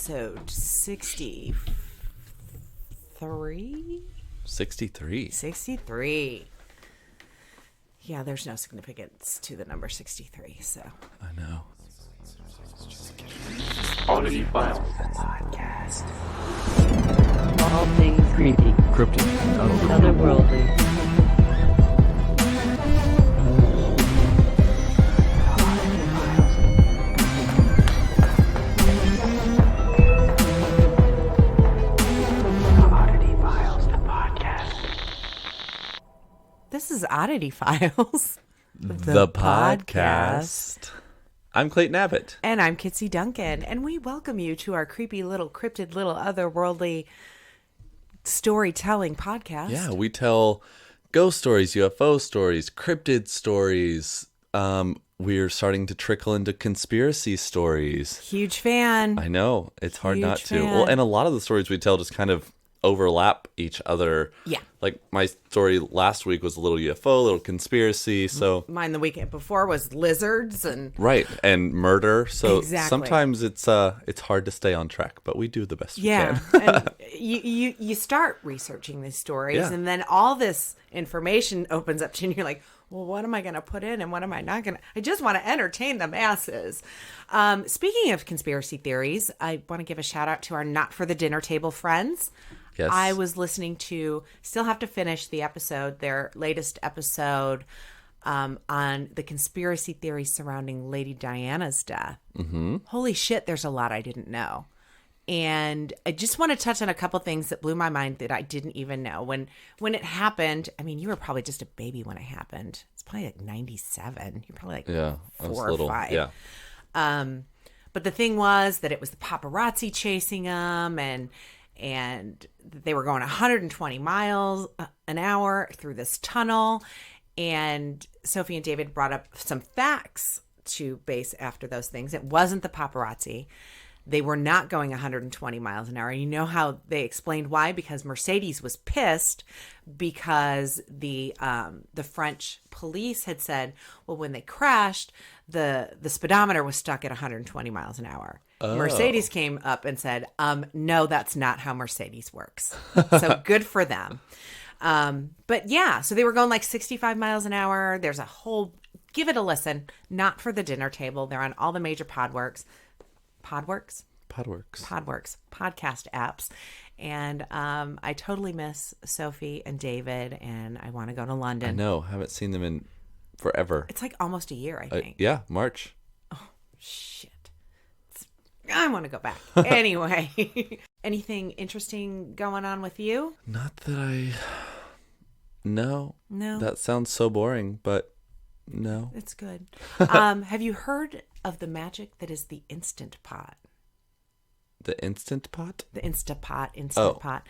episode 63. 63. Yeah, there's no significance to the number 63, so. I know. Oddity Files podcast. All things creepy, Cryptid. otherworldly. This is Oddity Files, the podcast. I'm Clayton Abbott. And I'm Kitsie Duncan, and we welcome you to our creepy little cryptid little otherworldly storytelling podcast. Yeah, we tell ghost stories, UFO stories, cryptid stories. We're starting to trickle into conspiracy stories. Huge fan. I know. It's hard Huge not to. fan. Well, and a lot of the stories we tell just kind of overlap each other. Yeah. Like my story last week was a little UFO, a little conspiracy. So Mine the weekend before was lizards and right, and murder. So Exactly. sometimes it's hard to stay on track, but we do the best we can. and you start researching these stories, Yeah. and then all this information opens up to you, and you're like, well, what am I going to put in, and what am I not going to? I just want to entertain the masses. Speaking of conspiracy theories, I want to give a shout out to our Not for the Dinner Table friends. Yes. I was listening to, still have to finish the episode, their latest episode on the conspiracy theories surrounding Lady Diana's death. Mm-hmm. Holy shit, there's a lot I didn't know. And I just want to touch on a couple things that blew my mind that I didn't even know. When it happened, I mean, you were probably just a baby when it happened. It's probably like 97. You're probably like Yeah, I was 4 or little. 5. Yeah. But the thing was that it was the paparazzi chasing them, and they were going 120 miles an hour through this tunnel. And Sophie and David brought up some facts to base after those things. It wasn't the paparazzi. They were not going 120 miles an hour. You know how they explained why? Because Mercedes was pissed because the French police had said, well, when they crashed, the speedometer was stuck at 120 miles an hour. Oh. Mercedes came up and said, no, that's not how Mercedes works. So good for them. But yeah, so they were going like 65 miles an hour. There's a whole, give it a listen, Not for the Dinner Table. They're on all the major podcast apps. And I totally miss Sophie and David, and I want to go to London. I know. Haven't seen them in forever. It's like almost a year, I think. Yeah, March. Shit. I want to go back. Anyway, anything interesting going on with you? Not that I... No. No. That sounds so boring, but no. It's good. Have you heard of the magic that is the Instant Pot? The Instant Pot? The Instant Pot.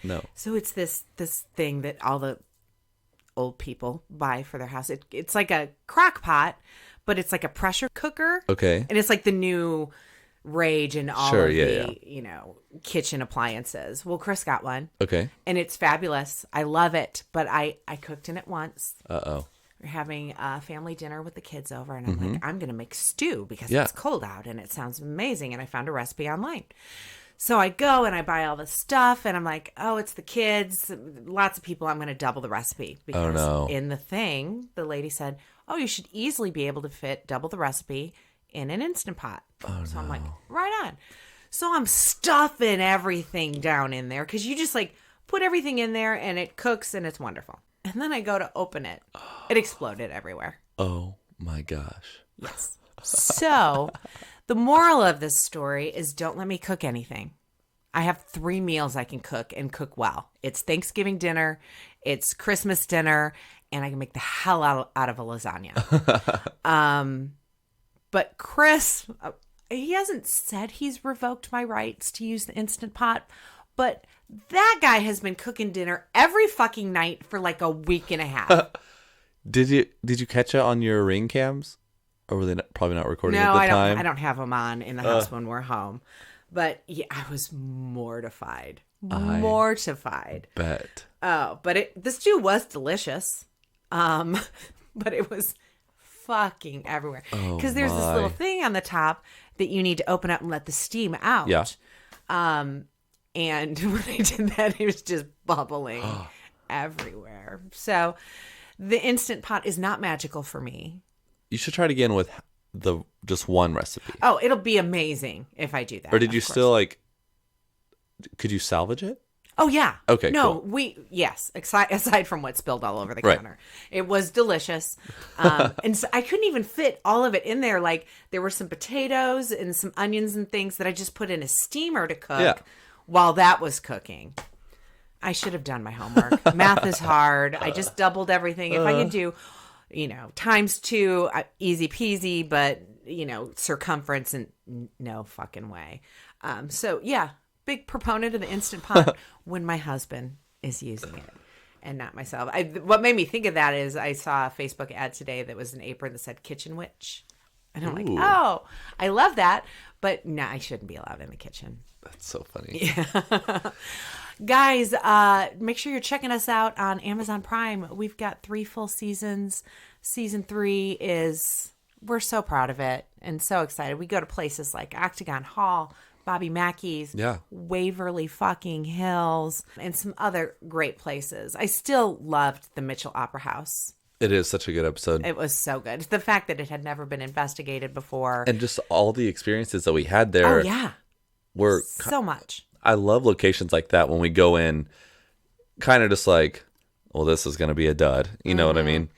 No. So it's this thing that all the old people buy for their house. It's like a crock pot, but it's like a pressure cooker. Okay. And it's like the new rage in all Sure, of yeah. kitchen appliances. Well, Chris got one. Okay. And it's fabulous. I love it. But I cooked in it once. Uh-oh. We're having a family dinner with the kids over, and I'm like, I'm going to make stew because Yeah. it's cold out and it sounds amazing. And I found a recipe online. So I go and I buy all the stuff, and I'm like, oh, it's the kids. Lots of people. I'm going to double the recipe. Because no. in the thing, the lady said, oh, you should easily be able to fit double the recipe in an Instant Pot. So I'm like, right on. So I'm stuffing everything down in there because you just like put everything in there and it cooks and it's wonderful. And then I go to open it. It exploded everywhere. Oh, my gosh. Yes. So the moral of this story is don't let me cook anything. I have 3 meals I can cook and cook well. It's Thanksgiving dinner, it's Christmas dinner, and I can make the hell out of a lasagna. But Chris, he hasn't said he's revoked my rights to use the Instant Pot, but that guy has been cooking dinner every fucking night for like a week and a half. Did you catch it on your Ring cams? Or were they probably not recording at No, the I time? don't have them on in the house when we're home. But yeah, I was mortified. Mortified. Bet. Oh, but the stew was delicious. But it was fucking everywhere. Because there's this little thing on the top that you need to open up and let the steam out. Yeah. And when I did that, it was just bubbling everywhere. So the Instant Pot is not magical for me. You should try it again with just one recipe. Oh, it'll be amazing if I do that. Or did you still could you salvage it? Oh, yeah. Okay, no, cool. aside from what spilled all over the Right. counter. It was delicious. And so I couldn't even fit all of it in there. Like, there were some potatoes and some onions and things that I just put in a steamer to cook while that was cooking. I should have done my homework. Math is hard. I just doubled everything. If I could do, times 2, easy peasy, but, circumference, and no fucking way. So, yeah. Big proponent of the Instant Pot when my husband is using it and not myself. What made me think of that is I saw a Facebook ad today that was an apron that said Kitchen Witch. And I'm like, oh, I love that. But no, I shouldn't be allowed in the kitchen. That's so funny. Yeah. Guys, make sure you're checking us out on Amazon Prime. We've got 3 full seasons. Season 3 we're so proud of it and so excited. We go to places like Octagon Hall, Bobby Mackey's, Waverly fucking Hills, and some other great places. I still loved the Mitchell Opera House. It is such a good episode. It was so good. The fact that it had never been investigated before. And just all the experiences that we had there. Oh, yeah. Were so much. I love locations like that when we go in kind of just like, well, this is going to be a dud. You know what I mean?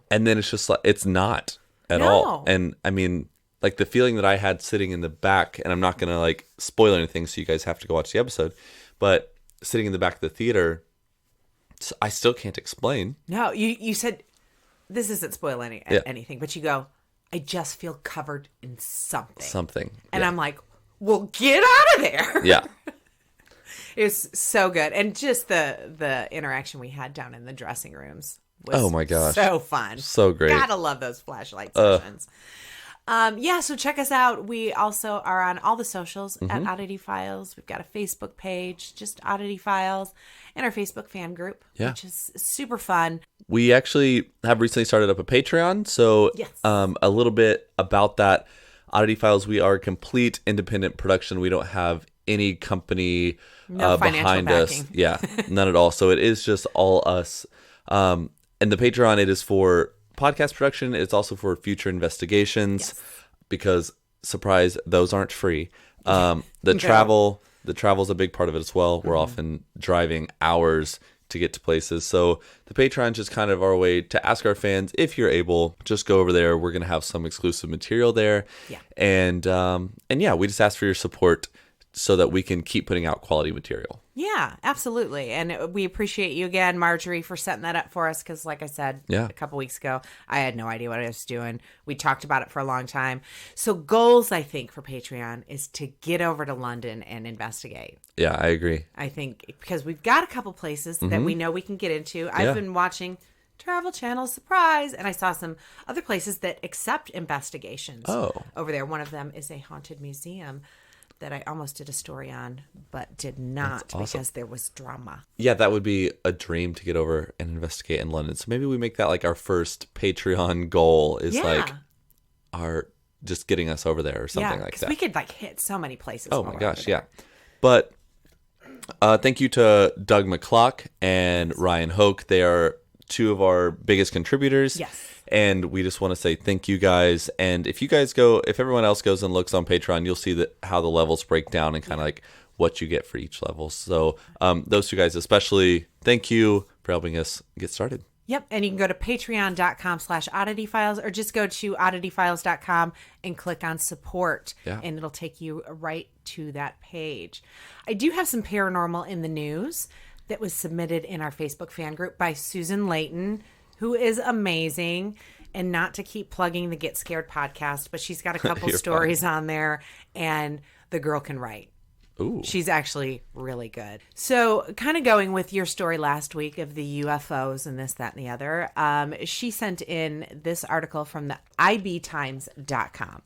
And then it's just like, it's not at all. And I mean, like the feeling that I had sitting in the back, and I'm not going to spoil anything, so you guys have to go watch the episode, but sitting in the back of the theater, I still can't explain. No, you said, this isn't spoiling anything, but you go, I just feel covered in something. And I'm like, well, get out of there. Yeah. It was so good. And just the interaction we had down in the dressing rooms was oh my gosh, so fun. So great. Gotta love those flashlight sessions. So check us out. We also are on all the socials at Oddity Files. We've got a Facebook page, just Oddity Files, and our Facebook fan group, which is super fun. We actually have recently started up a Patreon. So a little bit about that. Oddity Files, we are a complete independent production. We don't have any company behind us. Yeah, none at all. So it is just all us. And the Patreon, it is for podcast production. It's also for future investigations because, surprise, those aren't free. The travel's a big part of it as well. We're often driving hours to get to places. So the Patreon is just kind of our way to ask our fans, if you're able, just go over there. We're going to have some exclusive material there. Yeah. And we just ask for your support so that we can keep putting out quality material. Yeah, absolutely. And we appreciate you again, Marjorie, for setting that up for us. Because like I said a couple weeks ago, I had no idea what I was doing. We talked about it for a long time. So goals, I think, for Patreon is to get over to London and investigate. Yeah, I agree. I think because we've got a couple places that we know we can get into. I've been watching Travel Channel, surprise, and I saw some other places that accept investigations over there. One of them is a haunted museum that I almost did a story on, but did not because there was drama. Yeah, that would be a dream to get over and investigate in London. So maybe we make that like our first Patreon goal is our just getting us over there or something like that. We could hit so many places. Oh my gosh, yeah. But thank you to Doug McClock and Ryan Hoke. They are 2 of our biggest contributors. Yes. And we just want to say thank you guys. And if everyone else goes and looks on Patreon, you'll see how the levels break down and kind of what you get for each level. So those 2 guys especially, thank you for helping us get started. Yep. And you can go to patreon.com/oddityfiles or just go to oddityfiles.com and click on support. Yeah. And it'll take you right to that page. I do have some paranormal in the news that was submitted in our Facebook fan group by Susan Layton, who is amazing. And not to keep plugging the Get Scared podcast, but she's got a couple stories on there, and the girl can write. Ooh. She's actually really good. So kind of going with your story last week of the UFOs and this, that, and the other, she sent in this article from the ibtimes.com.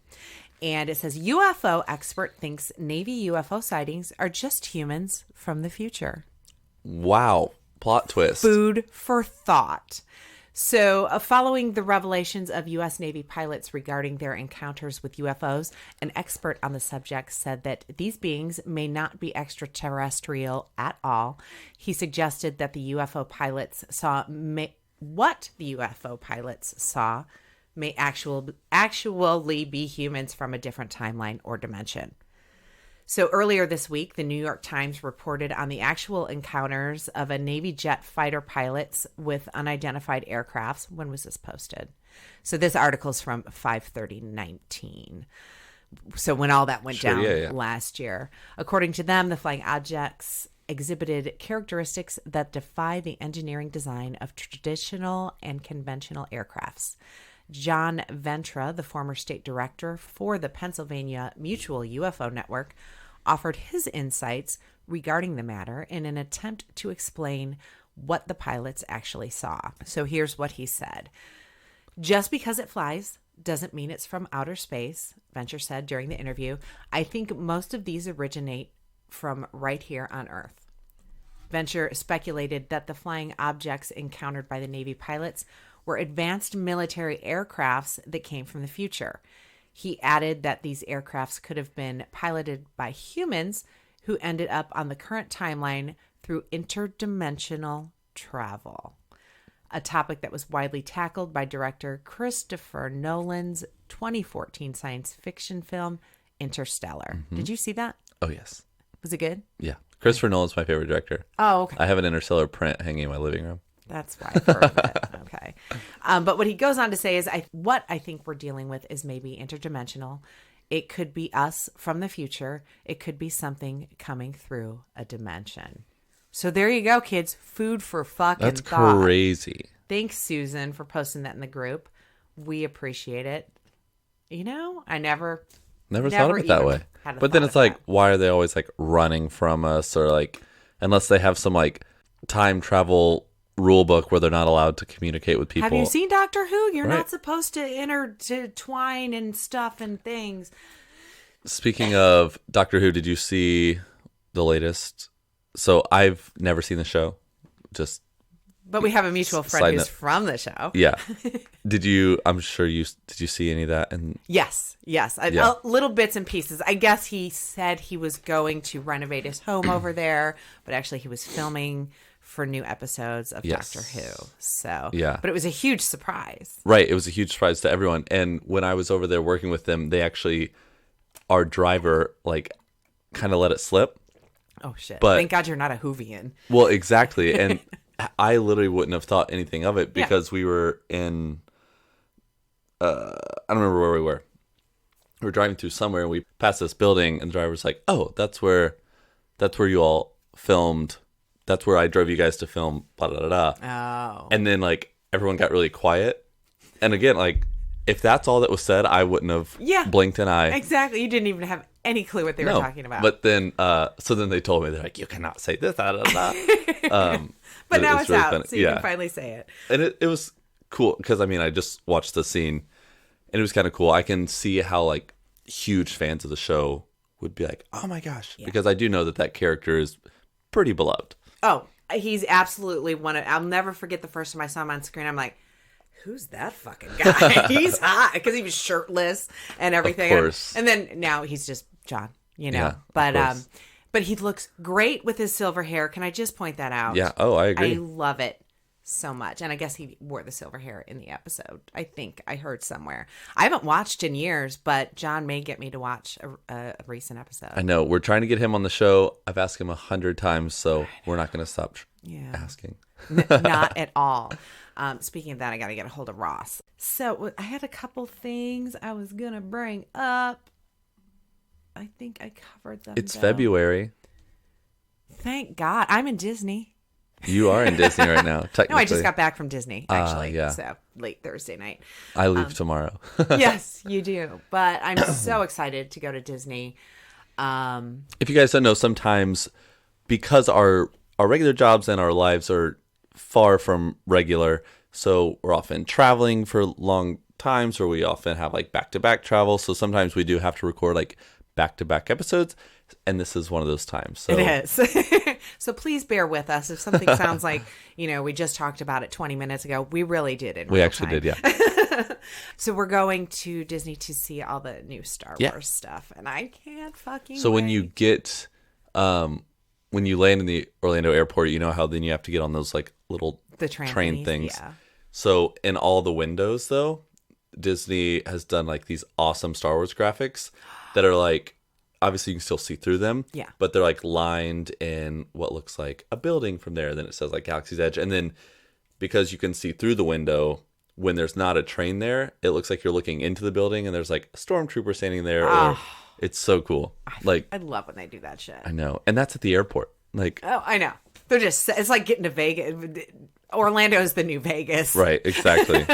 And it says, UFO expert thinks Navy UFO sightings are just humans from the future. Wow. Plot twist. Food for thought. So, following the revelations of U.S. Navy pilots regarding their encounters with UFOs, an expert on the subject said that these beings may not be extraterrestrial at all. He suggested that the UFO pilots saw what the UFO pilots saw may actually be humans from a different timeline or dimension. So earlier this week, the New York Times reported on the actual encounters of a Navy jet fighter pilots with unidentified aircrafts. When was this posted? So this article's from 5/30/19. So when all that went down last year. According to them, the flying objects exhibited characteristics that defy the engineering design of traditional and conventional aircrafts. John Ventra, the former state director for the Pennsylvania Mutual UFO Network, offered his insights regarding the matter in an attempt to explain what the pilots actually saw. So here's what he said. Just because it flies doesn't mean it's from outer space, Ventra said during the interview. I think most of these originate from right here on Earth. Ventra speculated that the flying objects encountered by the Navy pilots were advanced military aircrafts that came from the future. He added that these aircrafts could have been piloted by humans who ended up on the current timeline through interdimensional travel, a topic that was widely tackled by director Christopher Nolan's 2014 science fiction film Interstellar. Mm-hmm. Did you see that? Oh, yes. Was it good? Yeah. Christopher Nolan's my favorite director. Oh, okay. I have an Interstellar print hanging in my living room. That's why I've heard of it. Okay. But what he goes on to say is, what I think we're dealing with is maybe interdimensional. It could be us from the future. It could be something coming through a dimension. So there you go, kids. Food for fucking That's thought. crazy. Thanks, Susan, for posting that in the group. We appreciate it. You know, I never thought of it that way. But then it's like, why are they always like running from us, or like, unless they have some like time travel rule book where they're not allowed to communicate with people. Have you seen Doctor Who? You're not supposed to intertwine and stuff and things. Speaking of Doctor Who, did you see the latest? So I've never seen the show. But we have a mutual friend who's from the show. Yeah. Did you see any of that? And Yes. Little bits and pieces. I guess he said he was going to renovate his home over there, but actually he was filming for new episodes of Doctor Who. So, yeah. But it was a huge surprise. Right. It was a huge surprise to everyone. And when I was over there working with them, they actually, our driver, like, kind of let it slip. Oh, shit. But, thank God you're not a Whovian. Well, exactly. And I literally wouldn't have thought anything of it because we were in, I don't remember where we were. We were driving through somewhere and we passed this building and the driver's like, oh, that's where you all filmed. That's where I drove you guys to film, blah, blah, blah, blah. Oh. And then, like, everyone got really quiet. And again, like, if that's all that was said, I wouldn't have blinked an eye. Exactly. You didn't even have any clue what they were talking about. But then, so then they told me, they're like, you cannot say this, blah, blah, blah. But now it's really out, funny. so you can finally say it. And it was cool, because, I mean, I just watched the scene, and it was kind of cool. I can see how, like, huge fans of the show would be like, oh my gosh. Yeah. Because I do know that character is pretty beloved. Oh, he's absolutely one of... I'll never forget the first time I saw him on screen. I'm like, who's that fucking guy? He's hot. Because he was shirtless and everything. Of course. And then now he's just John, you know. Yeah, but he looks great with his silver hair. Can I just point that out? Yeah. Oh, I agree. I love it so much. And I guess he wore the silver hair in the episode. I think I heard somewhere. I haven't watched in years, but John may get me to watch a recent episode. I know. We're trying to get him on the show. I've asked him 100 times, so we're not going to stop asking. Not at all. Speaking of that, I got to get a hold of Ross. So I had a couple things I was going to bring up. I think I covered them. It's February. Thank God. I'm in Disney. You are in Disney right now, technically. No, I just got back from Disney, actually. Yeah. So, late Thursday night. I leave tomorrow. Yes, you do. But I'm so excited to go to Disney. If you guys don't know, sometimes because our regular jobs and our lives are far from regular, so we're often traveling for long times, or we often have like back-to-back travel. So sometimes we do have to record like back-to-back episodes. and this is one of those times. So. It is. So please bear with us if something sounds like, we just talked about it 20 minutes ago. We really did it. We actually did, yeah. So we're going to Disney to see all the new Star Wars stuff, and I can't fucking So wait. when you get, when you land in the Orlando airport, you know how then you have to get on those like little train things. Yeah. So in all the windows, though, Disney has done like these awesome Star Wars graphics that are like, obviously you can still see through them. Yeah. But they're like lined in what looks like a building from there. Then it says like Galaxy's Edge. And then because you can see through the window, when there's not a train there, it looks like you're looking into the building and there's like a stormtrooper standing there. Or it's so cool. Like I love when they do that shit. I know. And that's at the airport. Like, oh, I know. They're just, it's like getting to Vegas. Orlando is the new Vegas. right. Exactly.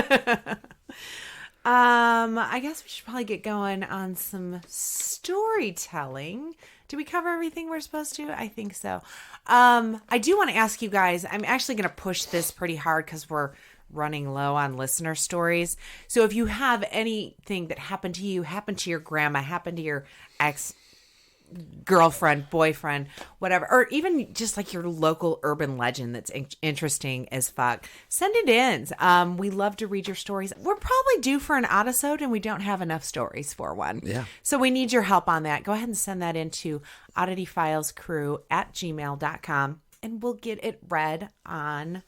I guess we should probably get going on some storytelling. Did we cover everything we're supposed to? I think so. I do want to ask you guys, I'm actually going to push this pretty hard because we're running low on listener stories. So if you have anything that happened to you, happened to your grandma, happened to your ex girlfriend, boyfriend, whatever, or even just like your local urban legend that's interesting as fuck, send it in. We love to read your stories. We're probably due for an episode and we don't have enough stories for one. Yeah. So we need your help on that. Go ahead and send that into oddityfilescrew@gmail.com and we'll get it read on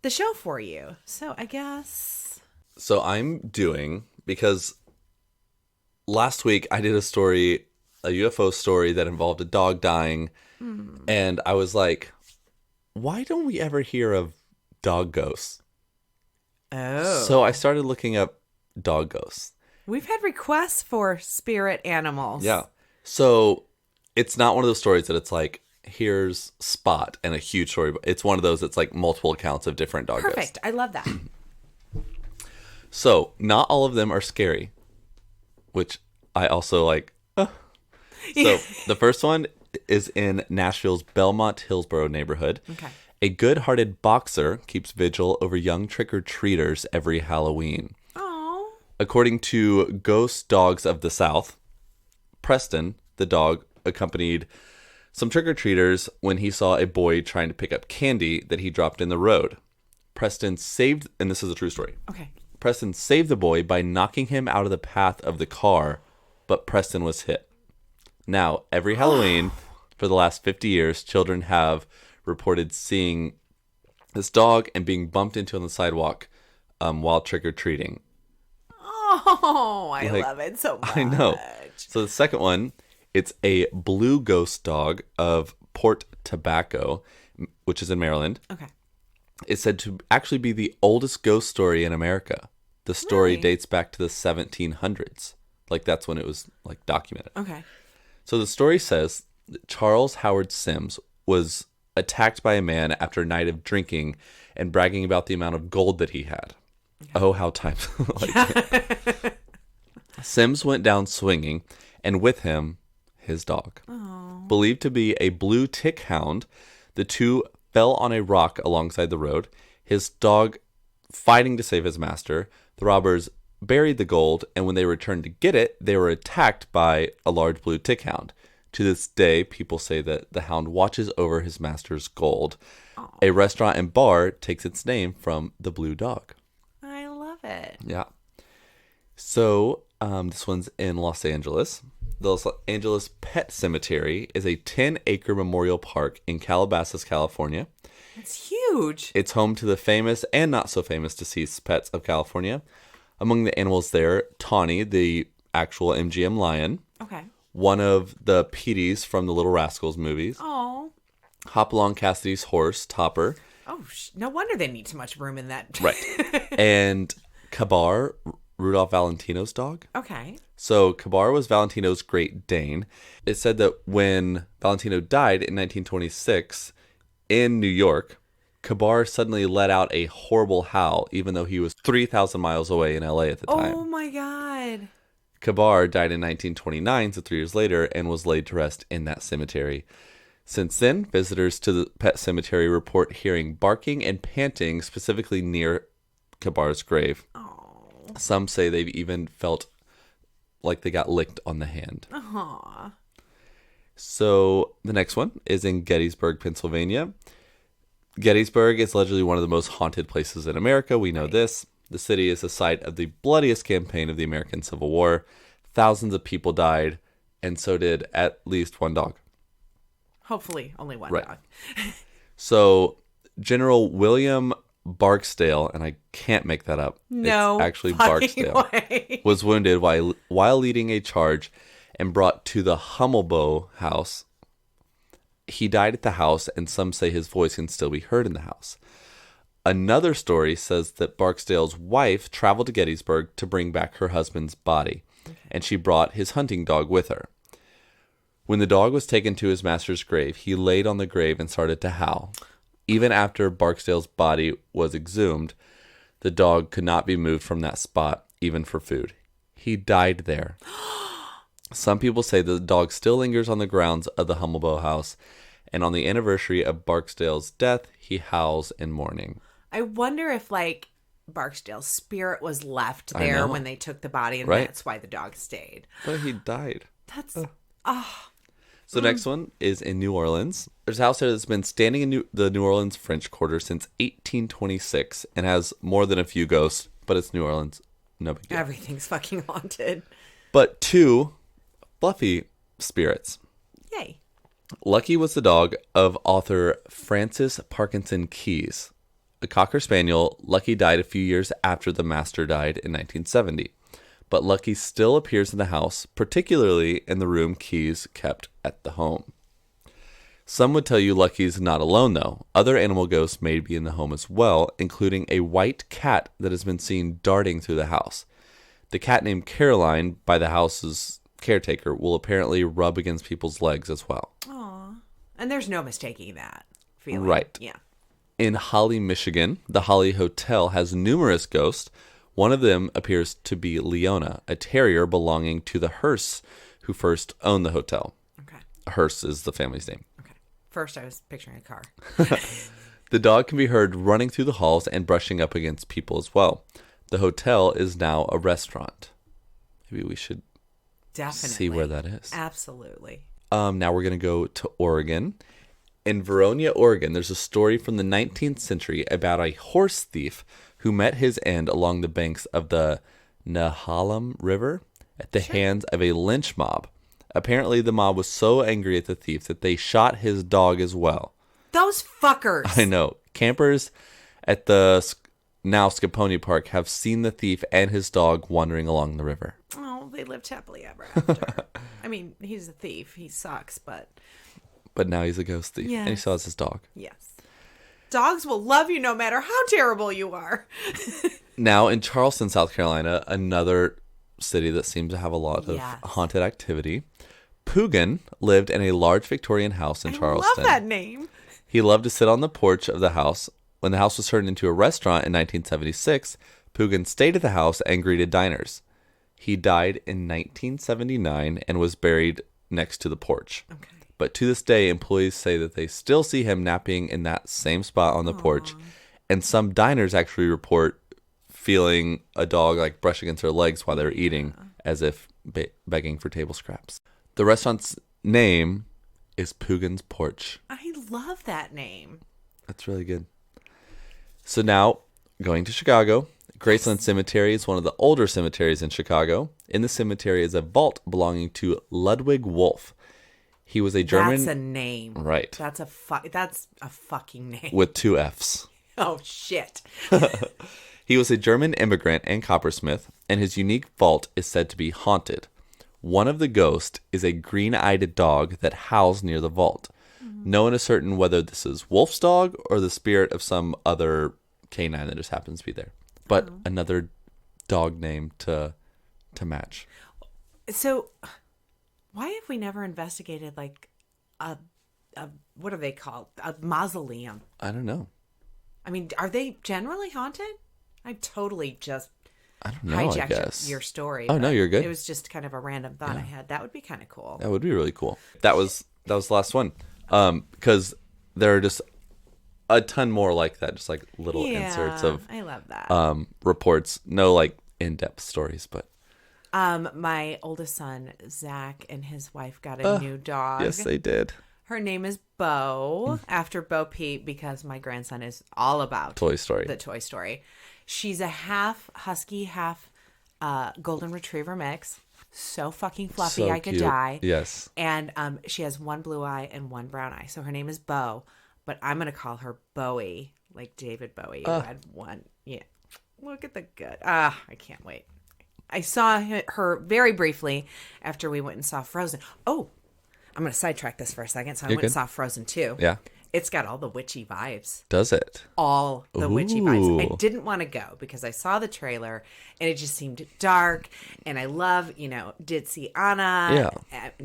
the show for you. So I guess. So I'm doing, because last week I did a UFO story that involved a dog dying. And I was like, why don't we ever hear of dog ghosts? Oh. So I started looking up dog ghosts. We've had requests for spirit animals. Yeah. So it's not one of those stories that it's like, here's Spot and a huge story. It's one of those that's like multiple accounts of different dog ghosts. Perfect. I love that. So not all of them are scary, which I also like. So the first one is in Nashville's Belmont-Hillsborough neighborhood. Okay. A good-hearted boxer keeps vigil over young trick-or-treaters every Halloween. Oh. According to Ghost Dogs of the South, Preston, the dog, accompanied some trick-or-treaters when he saw a boy trying to pick up candy that he dropped in the road. Preston saved, and this is a true story. Okay. Preston saved the boy by knocking him out of the path of the car, but Preston was hit. Now, every Halloween for the last 50 years, children have reported seeing this dog and being bumped into on the sidewalk while trick-or-treating. Oh, I love it so much. I know. So the second one, it's a blue ghost dog of Port Tobacco, which is in Maryland. Okay. It's said to actually be the oldest ghost story in America. The story Really? dates back to the 1700s. Like, that's when it was, like, documented. Okay. So the story says that Charles Howard Sims was attacked by a man after a night of drinking and bragging about the amount of gold that he had. Yeah. Oh, how times like Sims went down swinging, and with him, his dog. Aww. Believed to be a blue tick hound, the two fell on a rock alongside the road. His dog fighting to save his master. The robbers buried the gold, and when they returned to get it, they were attacked by a large blue tick hound. To this day, people say that the hound watches over his master's gold. Aww. A restaurant and bar takes its name from the blue dog. I love it. Yeah. So, this one's in Los Angeles. The Los Angeles Pet Cemetery is a 10-acre memorial park in Calabasas, California. It's huge. It's home to the famous and not so famous deceased pets of California. Among the animals there, Tawny, the actual MGM lion. Okay. One of the Petey's from the Little Rascals movies. Oh. Hopalong Cassidy's horse, Topper. Oh, no wonder they need so much room in that. Right. And Kabar, Rudolph Valentino's dog. Okay. So Kabar was Valentino's Great Dane. It said that when Valentino died in 1926 in New York, Kabar suddenly let out a horrible howl, even though he was 3,000 miles away in LA at the time. Oh my God. Kabar died in 1929, so 3 years later, and was laid to rest in that cemetery. Since then, visitors to the pet cemetery report hearing barking and panting specifically near Kabar's grave. Oh. Some say they've even felt like they got licked on the hand. Aww. So the next one is in Gettysburg, Pennsylvania. Gettysburg is allegedly one of the most haunted places in America. We know this. The city is the site of the bloodiest campaign of the American Civil War. Thousands of people died, and so did at least one dog. Hopefully, only one dog. So General William Barksdale, and I can't make that up. No, it's actually Barksdale, was wounded while leading a charge and brought to the Hummelbow house. He died at the house, and some say his voice can still be heard in the house. Another story says that Barksdale's wife traveled to Gettysburg to bring back her husband's body, and she brought his hunting dog with her. When the dog was taken to his master's grave, he laid on the grave and started to howl. Even after Barksdale's body was exhumed, the dog could not be moved from that spot, even for food. He died there. Some people say that the dog still lingers on the grounds of the Hummelbow house, and on the anniversary of Barksdale's death, he howls in mourning. I wonder if, like, Barksdale's spirit was left there when they took the body, and that's why the dog stayed. But he died. That's... So the next one is in New Orleans. There's a house there that's been standing in the New Orleans French Quarter since 1826 and has more than a few ghosts, but it's New Orleans. No big deal. Everything's fucking haunted. But 2 fluffy spirits. Yay. Lucky was the dog of author Francis Parkinson Keyes. A Cocker Spaniel, Lucky died a few years after the master died in 1970. But Lucky still appears in the house, particularly in the room Keyes kept at the home. Some would tell you Lucky's not alone, though. Other animal ghosts may be in the home as well, including a white cat that has been seen darting through the house. The cat named Caroline, by the house's caretaker, will apparently rub against people's legs as well. Aw. And there's no mistaking that feeling. Right. Yeah. In Holly, Michigan, the Holly Hotel has numerous ghosts. One of them appears to be Leona, a terrier belonging to the Hearsts who first owned the hotel. Okay. Hearst is the family's name. Okay. First, I was picturing a car. The dog can be heard running through the halls and brushing up against people as well. The hotel is now a restaurant. Maybe we should see where that is. Absolutely. Now we're going to go to Oregon. In Verona, Oregon, there's a story from the 19th century about a horse thief who met his end along the banks of the Nehalem River at the hands of a lynch mob. Apparently, the mob was so angry at the thief that they shot his dog as well. Those fuckers. I know. Campers at the now Scaponi Park have seen the thief and his dog wandering along the river. Oh, they lived happily ever after. I mean, he's a thief. He sucks, but now he's a ghost thief, and he still has his dog. Yes. Dogs will love you no matter how terrible you are. Now, in Charleston, South Carolina, another city that seems to have a lot of haunted activity, Poogan lived in a large Victorian house in Charleston. I love that name. He loved to sit on the porch of the house. When the house was turned into a restaurant in 1976, Poogan stayed at the house and greeted diners. He died in 1979 and was buried next to the porch. Okay. But to this day, employees say that they still see him napping in that same spot on the porch. And some diners actually report feeling a dog like brush against their legs while they're eating, as if begging for table scraps. The restaurant's name is Poogan's Porch. I love that name. That's really good. So now, going to Chicago, Graceland Cemetery is one of the older cemeteries in Chicago. In the cemetery is a vault belonging to Ludwig Wolf. He was a German... That's a name. Right. That's a fucking name. With 2 Fs. Oh, shit. He was a German immigrant and coppersmith, and his unique vault is said to be haunted. One of the ghosts is a green-eyed dog that howls near the vault. No one is certain whether this is Wolf's dog or the spirit of some other canine that just happens to be there. But another dog name to match. So... why have we never investigated, like, a what are they called? A mausoleum? I don't know. I mean, are they generally haunted? I totally just I don't know, I guess. Your story. Oh, no, you're good. It was just kind of a random thought I had. That would be kind of cool. That would be really cool. That was the last one. Because there are just a ton more like that, just like little inserts of I love that. reports. No, like, in-depth stories, but My oldest son, Zach, and his wife got a new dog. Yes, they did. Her name is Bo, after Bo Peep, because my grandson is all about Toy Story. the Toy Story. She's a half husky, half golden retriever mix. So fucking fluffy, So I could cute. die. Yes. And she has one blue eye and one brown eye. So her name is Bo, but I'm going to call her Bowie, like David Bowie, who had one. Yeah. Look at the good. I can't wait. I saw her very briefly after we went and saw Frozen. Oh, I'm going to sidetrack this for a second. So I went and saw Frozen 2. Yeah. It's got all the witchy vibes. Does it? All the witchy vibes. Ooh. I didn't want to go because I saw the trailer and it just seemed dark. And I love, Ditzy Anna. Anna.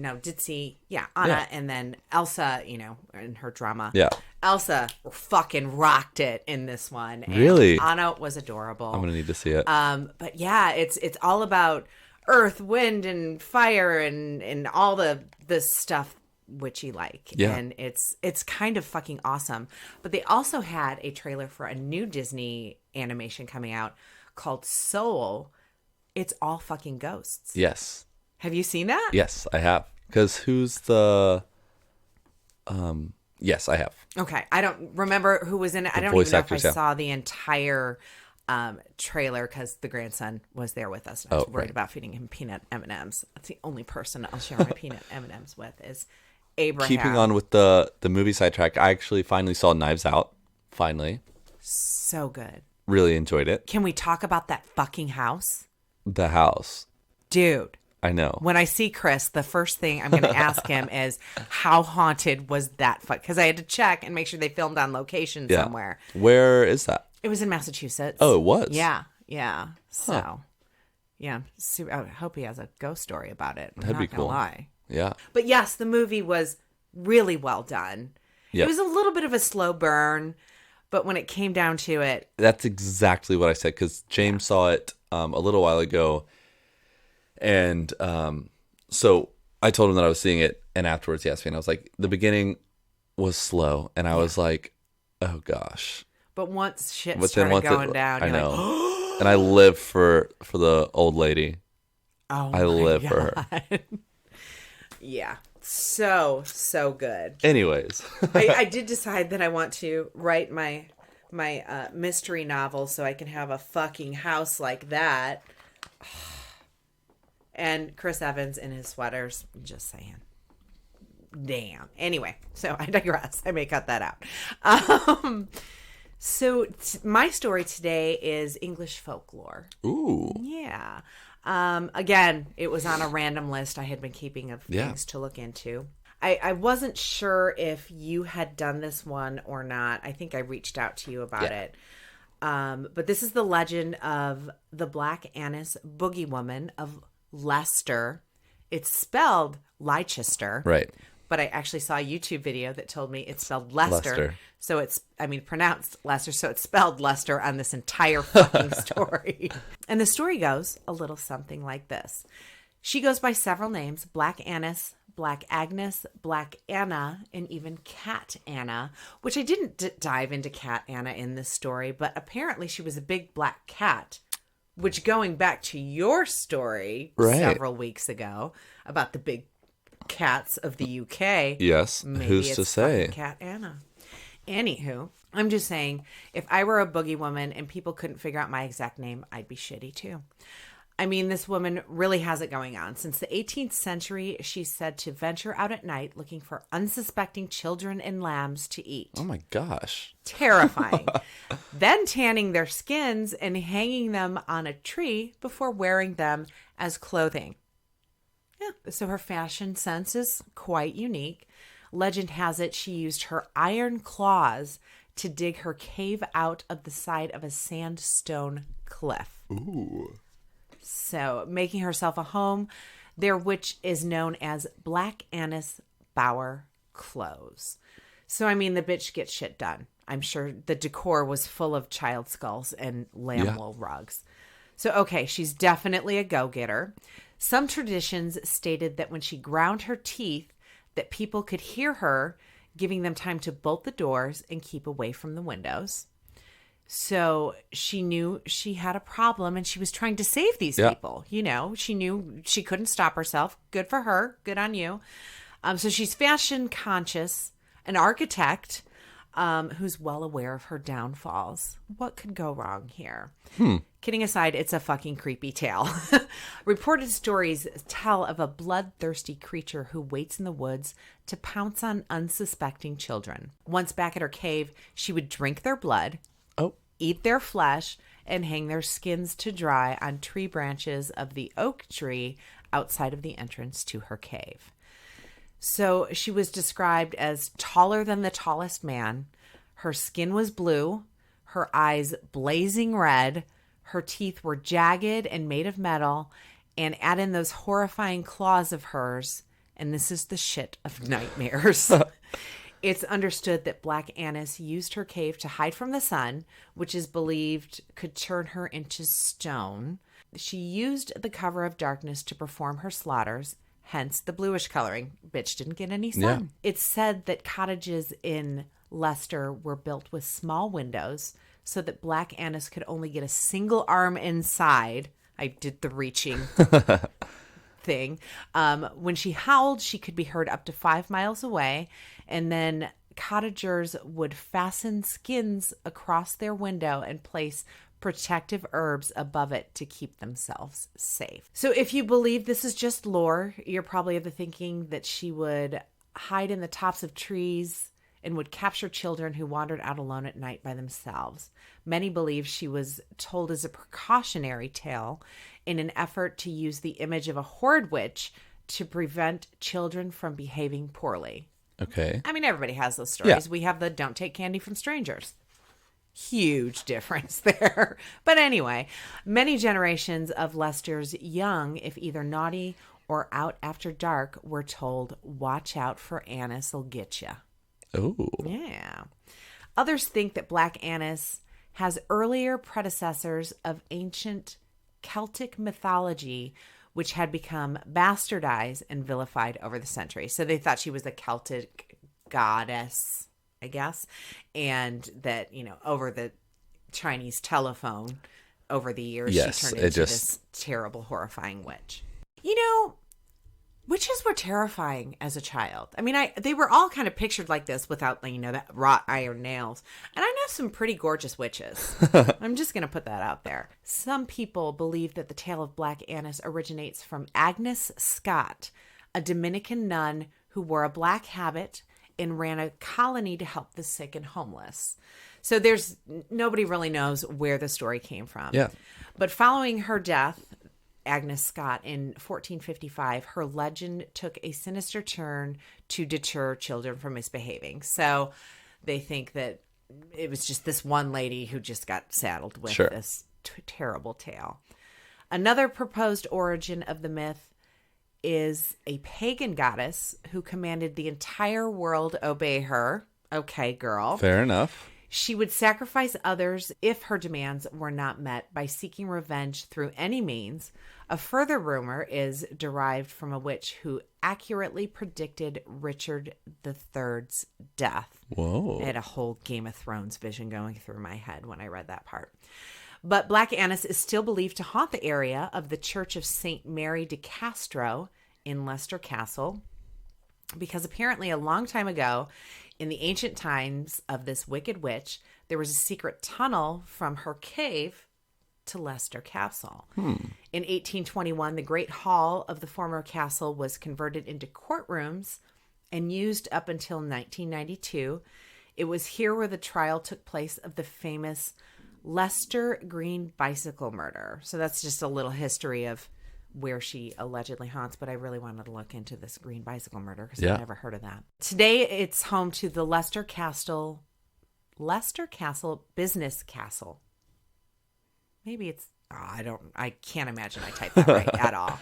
Yeah. And then Elsa, in her drama. Yeah. Elsa fucking rocked it in this one. And Really? Anna was adorable. I'm going to need to see it. But yeah, it's all about earth, wind, and fire and all this stuff witchy like. Yeah. And it's kind of fucking awesome. But they also had a trailer for a new Disney animation coming out called Soul. It's all fucking ghosts. Yes. Have you seen that? Yes, I have. Because who's the... Yes, I have. Okay. I don't remember who was in it. I don't voice even know if I actors, yeah. saw the entire trailer because the grandson was there with us. And I was worried right. about feeding him peanut M&Ms. That's the only person I'll share my peanut M&Ms with is Abraham. Keeping on with the movie sidetrack, I actually finally saw Knives Out. Finally. So good. Really enjoyed it. Can we talk about that fucking house? The house. Dude. I know. When I see Chris, the first thing I'm going to ask him is how haunted was that fuck? Because I had to check and make sure they filmed on location Yeah. somewhere. Where is that? It was in Massachusetts. Oh, it was? Yeah. So, yeah. I hope he has a ghost story about it. I'm That'd not be gonna cool. lie. Yeah. But yes, the movie was really well done. Yep. It was a little bit of a slow burn, but when it came down to it, That's exactly what I said because James saw it a little while ago. And so I told him that I was seeing it. And afterwards he asked me and I was like, the beginning was slow. And I was like, oh gosh. but once shit But started then once going down, I you're know. like, And I live for the old lady. oh I my live for her. God. Yeah. So good. Anyways. I did decide that I want to write my mystery novel so I can have a fucking house like that. And Chris Evans in his sweaters. Just saying. Damn. Anyway, so I digress. I may cut that out. So my story today is English folklore. Ooh. Yeah. Again, it was on a random list I had been keeping of things to look into. I wasn't sure if you had done this one or not. I think I reached out to you about it. But this is the legend of the Black Annis Boogywoman of Leicester. It's spelled Leicester. Right. But I actually saw a YouTube video that told me it's spelled Leicester. Leicester. So pronounced Leicester. So it's spelled Leicester on this entire fucking story. And the story goes a little something like this. She goes by several names: Black Annis, Black Agnes, Black Anna, and even Cat Anna, which I didn't dive into Cat Anna in this story, but apparently she was a big black cat, which going back to your story several weeks ago about the big cats of the UK. Yes. Maybe Who's it's to say? fucking Cat Anna. Anywho, I'm just saying, if I were a Boogywoman and people couldn't figure out my exact name, I'd be shitty too. I mean, this woman really has it going on. Since the 18th century, she's said to venture out at night looking for unsuspecting children and lambs to eat. Oh my gosh. Terrifying. Then tanning their skins and hanging them on a tree before wearing them as clothing. Yeah, so her fashion sense is quite unique. Legend has it she used her iron claws to dig her cave out of the side of a sandstone cliff. Ooh. So, making herself a home there, which is known as Black Annis Bower Clothes. So, I mean, the bitch gets shit done. I'm sure the decor was full of child skulls and lamb wool rugs. So, okay, she's definitely a go-getter. Some traditions stated that when she ground her teeth, that people could hear her, giving them time to bolt the doors and keep away from the windows. So she knew she had a problem and she was trying to save these people. You know, she knew she couldn't stop herself. Good for her. Good on you. So she's fashion conscious, an architect who's well aware of her downfalls. What could go wrong here? Kidding aside, it's a fucking creepy tale. Reported stories tell of a bloodthirsty creature who waits in the woods to pounce on unsuspecting children. Once back at her cave, she would drink their blood, eat their flesh, and hang their skins to dry on tree branches of the oak tree outside of the entrance to her cave. So she was described as taller than the tallest man. Her skin was blue, her eyes blazing red, her teeth were jagged and made of metal, and add in those horrifying claws of hers, and this is the shit of nightmares. It's understood that Black Annis used her cave to hide from the sun, which is believed could turn her into stone. She used the cover of darkness to perform her slaughters, hence the bluish coloring. Bitch didn't get any sun. Yeah. It's said that cottages in Leicester were built with small windows so that Black Annis could only get a single arm inside. I did the reaching thing. When she howled, she could be heard up to 5 miles away, and then cottagers would fasten skins across their window and place protective herbs above it to keep themselves safe. So if you believe this is just lore, you're probably of the thinking that she would hide in the tops of trees and would capture children who wandered out alone at night by themselves. Many believe she was told as a precautionary tale in an effort to use the image of a horrid witch to prevent children from behaving poorly. Okay. I mean, everybody has those stories. Yeah. We have the don't take candy from strangers. Huge difference there. But anyway, many generations of Leicester's young, if either naughty or out after dark, were told, watch out for Annis will get ya. Oh. Yeah. Others think that Black Annis has earlier predecessors of ancient Celtic mythology, which had become bastardized and vilified over the centuries. So they thought she was a Celtic goddess, I guess, and that, you know, over the Chinese telephone over the years, she turned into this terrible, horrifying witch. You know, witches were terrifying as a child. I mean, they were all kind of pictured like this without, you know, that wrought iron nails. And I know some pretty gorgeous witches. I'm just going to put that out there. Some people believe that the tale of Black Annis originates from Agnes Scott, a Dominican nun who wore a black habit and ran a colony to help the sick and homeless. So nobody really knows where the story came from. Yeah. But following her death, Agnes Scott, in 1455, her legend took a sinister turn to deter children from misbehaving. So they think that it was just this one lady who just got saddled with this terrible tale. Another proposed origin of the myth is a pagan goddess who commanded the entire world obey her. Okay, girl. Fair enough. She would sacrifice others if her demands were not met by seeking revenge through any means. A further rumor is derived from a witch who accurately predicted Richard III's death. Whoa. I had a whole Game of Thrones vision going through my head when I read that part. But Black Annis is still believed to haunt the area of the Church of St. Mary de Castro in Leicester Castle, because apparently a long time ago, in the ancient times of this wicked witch, there was a secret tunnel from her cave to Leicester Castle. In 1821, the Great Hall of the former castle was converted into courtrooms and used up until 1992. It was here where the trial took place of the famous Leicester Green bicycle murder. So that's just a little history of where she allegedly haunts, but I really wanted to look into this green bicycle murder because I've never heard of that. Today, it's home to the Leicester Castle Business Castle. Maybe it's, I can't imagine I typed that right at all.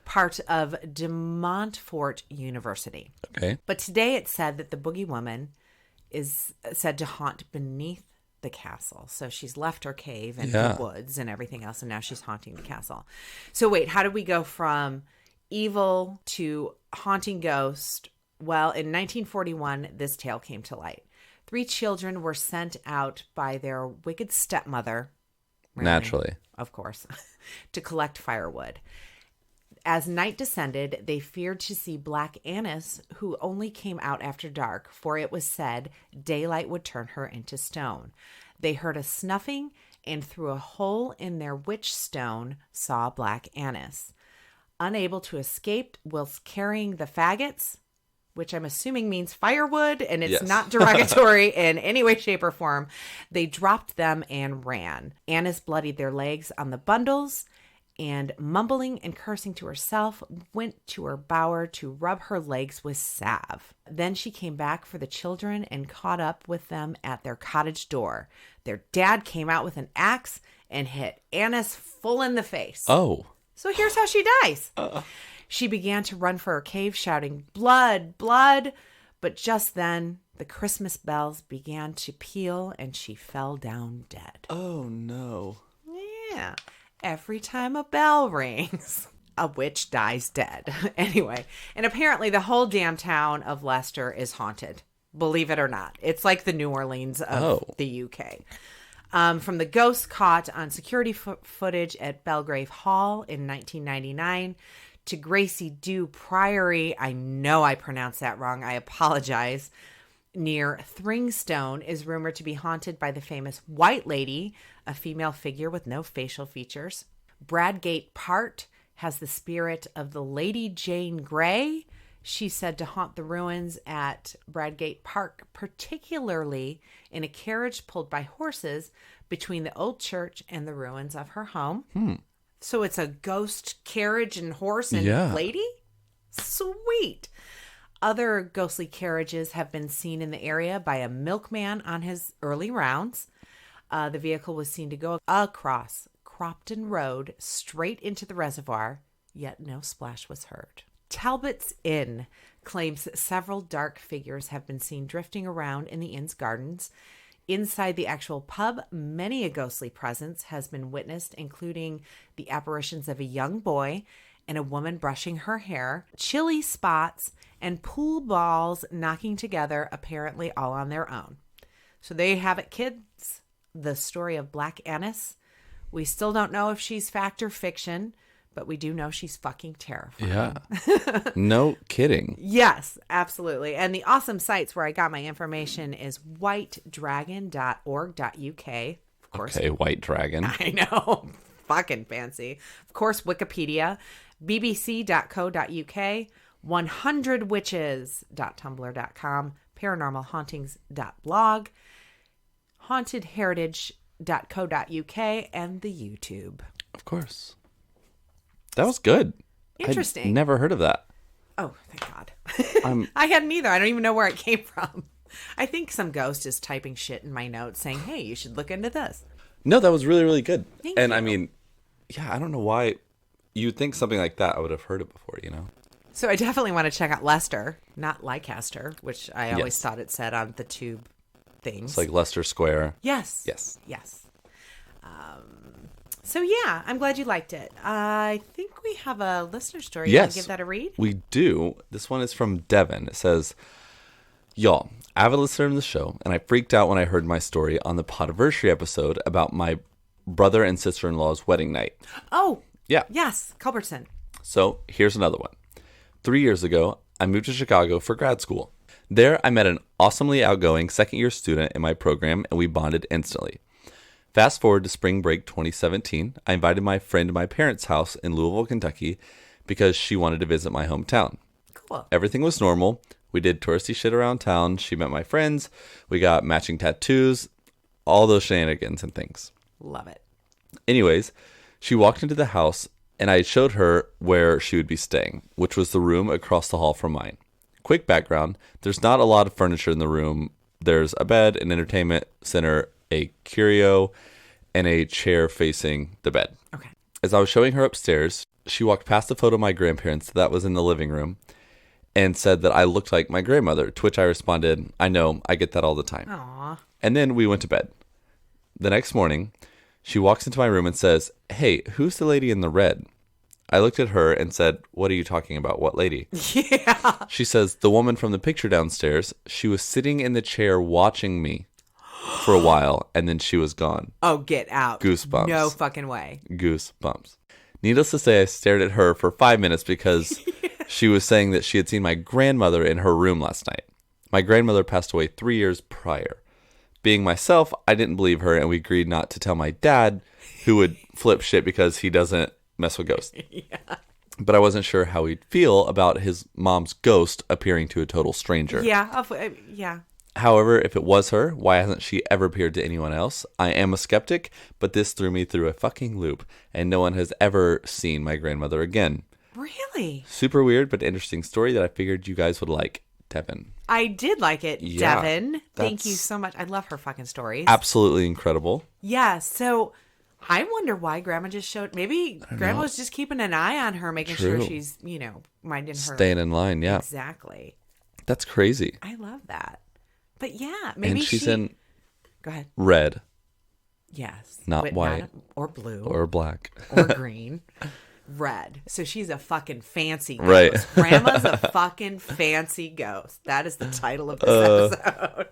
Part of De Montfort University. Okay. But today it's said that the Boogywoman is said to haunt beneath the castle. So she's left her cave and the woods and everything else, and now she's haunting the castle. So wait, how did we go from evil to haunting ghost? Well, in 1941, this tale came to light. 3 children were sent out by their wicked stepmother. Really, Naturally. of course, to collect firewood. As night descended, they feared to see Black Annis, who only came out after dark, for it was said daylight would turn her into stone. They heard a snuffing, and through a hole in their witch stone saw Black Annis. Unable to escape whilst carrying the faggots, which I'm assuming means firewood, and it's not derogatory in any way, shape, or form, they dropped them and ran. Annis bloodied their legs on the bundles, and mumbling and cursing to herself, went to her bower to rub her legs with salve. Then she came back for the children and caught up with them at their cottage door. Their dad came out with an axe and hit Annis full in the face. Oh. So here's how she dies. She began to run for her cave, shouting, "Blood, blood!" But just then, the Christmas bells began to peal, and she fell down dead. Oh, no. Yeah. Every time a bell rings, a witch dies dead. Anyway, and apparently the whole damn town of Leicester is haunted. Believe it or not. It's like the New Orleans of the UK. From the ghosts caught on security footage at Belgrave Hall in 1999 to Gracie Dew Priory, I know I pronounced that wrong, I apologize, near Thringstone is rumored to be haunted by the famous White Lady, a female figure with no facial features. Bradgate Part has the spirit of the Lady Jane Grey. She's said to haunt the ruins at Bradgate Park, particularly in a carriage pulled by horses between the old church and the ruins of her home. So it's a ghost carriage and horse and lady? Sweet. Other ghostly carriages have been seen in the area by a milkman on his early rounds. The vehicle was seen to go across Cropton Road straight into the reservoir, yet no splash was heard. Talbot's Inn claims that several dark figures have been seen drifting around in the inn's gardens. Inside the actual pub, many a ghostly presence has been witnessed, including the apparitions of a young boy and a woman brushing her hair, chilly spots, and pool balls knocking together, apparently all on their own. So there you have it, kids. The story of Black Annis. We still don't know if she's fact or fiction, but we do know she's fucking terrifying. Yeah. No kidding. Yes, absolutely. And the awesome sites where I got my information is whitedragon.org.uk. Of course. Okay, White Dragon. I know. Fucking fancy. Of course, Wikipedia, bbc.co.uk, 100witches.tumblr.com, paranormalhauntings.blog, hauntedheritage.co.uk, and the YouTube. Of course. That was good. Interesting. I'd never heard of that. Oh, thank God. I hadn't either. I don't even know where it came from. I think some ghost is typing shit in my notes saying, hey, you should look into this. No, that was really, really good. Thank you. I mean, yeah, I don't know why you'd think something like that I would have heard it before, you know? So I definitely want to check out Leicester, not Leicester, which I always thought it said on the tube things. It's like Leicester Square. Yes. Yes. Yes. So yeah, I'm glad you liked it. I think we have a listener story. You want to give that a read? We do. This one is from Devin. It says, y'all, avid listener of the show, and I freaked out when I heard my story on the Podiversary episode about my brother and sister-in-law's wedding night. Oh. Yeah. Yes, Culbertson. So here's another one. 3 years ago, I moved to Chicago for grad school. There, I met an awesomely outgoing second-year student in my program, and we bonded instantly. Fast forward to spring break 2017, I invited my friend to my parents' house in Louisville, Kentucky, because she wanted to visit my hometown. Cool. Everything was normal. We did touristy shit around town. She met my friends. We got matching tattoos, all those shenanigans and things. Love it. Anyways, she walked into the house, and I showed her where she would be staying, which was the room across the hall from mine. Quick background, there's not a lot of furniture in the room. There's a bed, an entertainment center, a curio, and a chair facing the bed. Okay. As I was showing her upstairs, she walked past the photo of my grandparents that was in the living room and said that I looked like my grandmother, to which I responded, I know, I get that all the time. Aww. And then we went to bed. The next morning, she walks into my room and says, hey, who's the lady in the red? I looked at her and said, "What are you talking about? What lady?" Yeah. She says, "The woman from the picture downstairs. She was sitting in the chair watching me for a while, and then she was gone." Oh, get out. Goosebumps. No fucking way. Goosebumps. Needless to say, I stared at her for 5 minutes because she was saying that she had seen my grandmother in her room last night. My grandmother passed away 3 years prior. Being myself, I didn't believe her, and we agreed not to tell my dad, who would flip shit because he doesn't mess with ghosts. Yeah. But I wasn't sure how he'd feel about his mom's ghost appearing to a total stranger. Yeah. Yeah. However, if it was her, why hasn't she ever appeared to anyone else? I am a skeptic, but this threw me through a fucking loop, and no one has ever seen my grandmother again. Really? Super weird, but interesting story that I figured you guys would like. Devin. I did like it, Yeah, Devin. Thank you that's- so much. I love her fucking stories. Absolutely incredible. Yeah, so I wonder why Grandma just showed. Maybe Grandma was just keeping an eye on her, making sure True. she's, minding her. Staying in line, yeah. Exactly. That's crazy. I love that. But yeah, maybe And she's in Go ahead. red Yes. Not But white. or blue. or black. Or green. Red. So she's a fucking fancy ghost. Right. Grandma's a fucking fancy ghost. That is the title of this episode.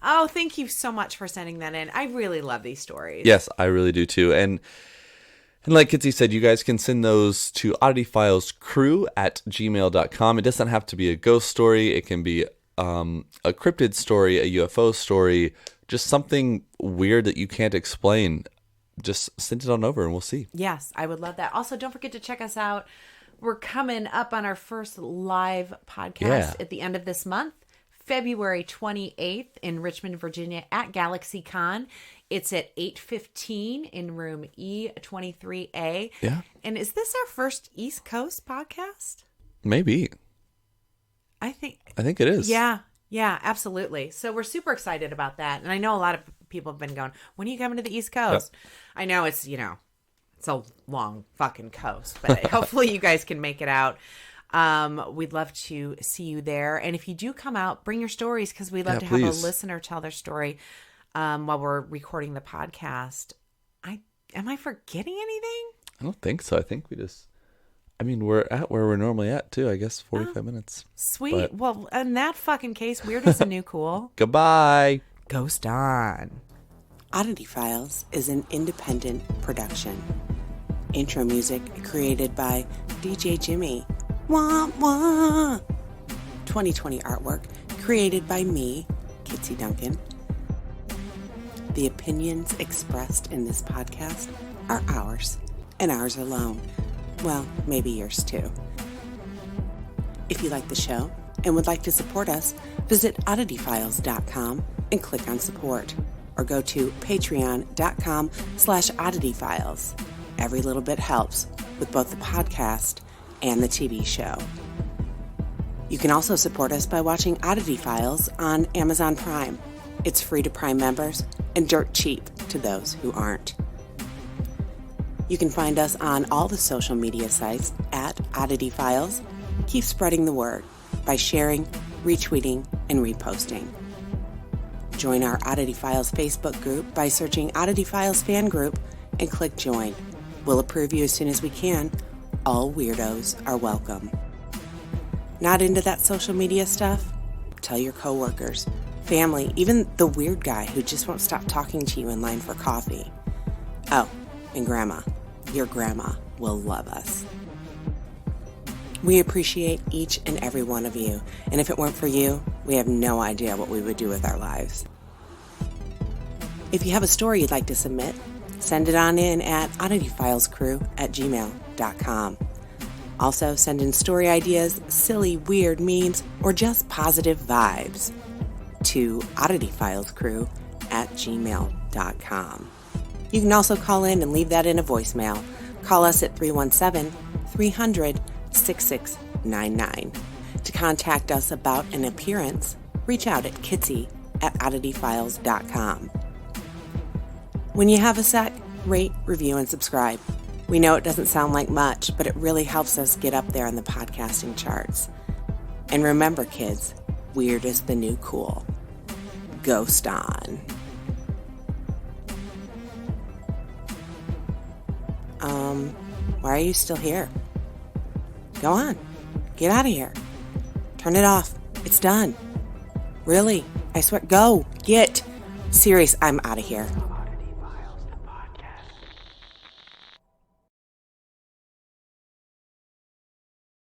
Oh, thank you so much for sending that in. I really love these stories. Yes, I really do too. And like Kitsie said, you guys can send those to oddityfilescrew@gmail.com. It doesn't have to be a ghost story. It can be a cryptid story, a UFO story, just something weird that you can't explain. Just send it on over and we'll see. Yes, I would love that. Also, don't forget to check us out. We're coming up on our first live podcast at the end of this month, February 28th in Richmond, Virginia at GalaxyCon. It's at 8:15 in room E23A. Yeah. And is this our first East Coast podcast? Maybe. I think it is. Yeah, absolutely. So we're super excited about that. And I know a lot of people have been going, when are you coming to the East Coast? Yep. I know it's a long fucking coast, but hopefully you guys can make it out. We'd love to see you there. And if you do come out, bring your stories because we'd love to have a please. listener tell their story while we're recording the podcast. Am I forgetting anything? I don't think so. I think we're at where we're normally at too, I guess 45 minutes. Sweet. But- Well, in that fucking case, weird is a new cool. Goodbye. Ghost on. Oddity Files is an independent production. Intro music created by DJ Jimmy. Wah wah. 2020 artwork created by me, Kitsie Duncan. The opinions expressed in this podcast are ours, and ours alone. Well, maybe yours too. If you like the show and would like to support us, visit oddityfiles.com and click on support, or go to patreon.com/oddityfiles. Every little bit helps with both the podcast and the TV show. You can also support us by watching Oddity Files on Amazon Prime. It's free to Prime members and dirt cheap to those who aren't. You can find us on all the social media sites at Oddity Files. Keep spreading the word by sharing, retweeting, and reposting. Join our Oddity Files Facebook group by searching Oddity Files Fan Group and click join. We'll approve you as soon as we can. All weirdos are welcome. Not into that social media stuff? Tell your coworkers, family, even the weird guy who just won't stop talking to you in line for coffee. Oh, and Grandma. Your grandma will love us. We appreciate each and every one of you, and if it weren't for you, we have no idea what we would do with our lives. If you have a story you'd like to submit, send it on in at oddityfilescrew@gmail.com. Also, send in story ideas, silly, weird memes, or just positive vibes to oddityfilescrew@gmail.com. You can also call in and leave that in a voicemail. Call us at 317-300-6699. To contact us about an appearance, reach out at kitsie@oddityfiles.com. When you have a sec, rate, review, and subscribe. We know it doesn't sound like much, but it really helps us get up there on the podcasting charts. And remember, kids, weird is the new cool. Ghost on. Why are you still here? Go on. Get out of here. Turn it off. It's done. Really. I swear. Go. Get. Serious. I'm out of here.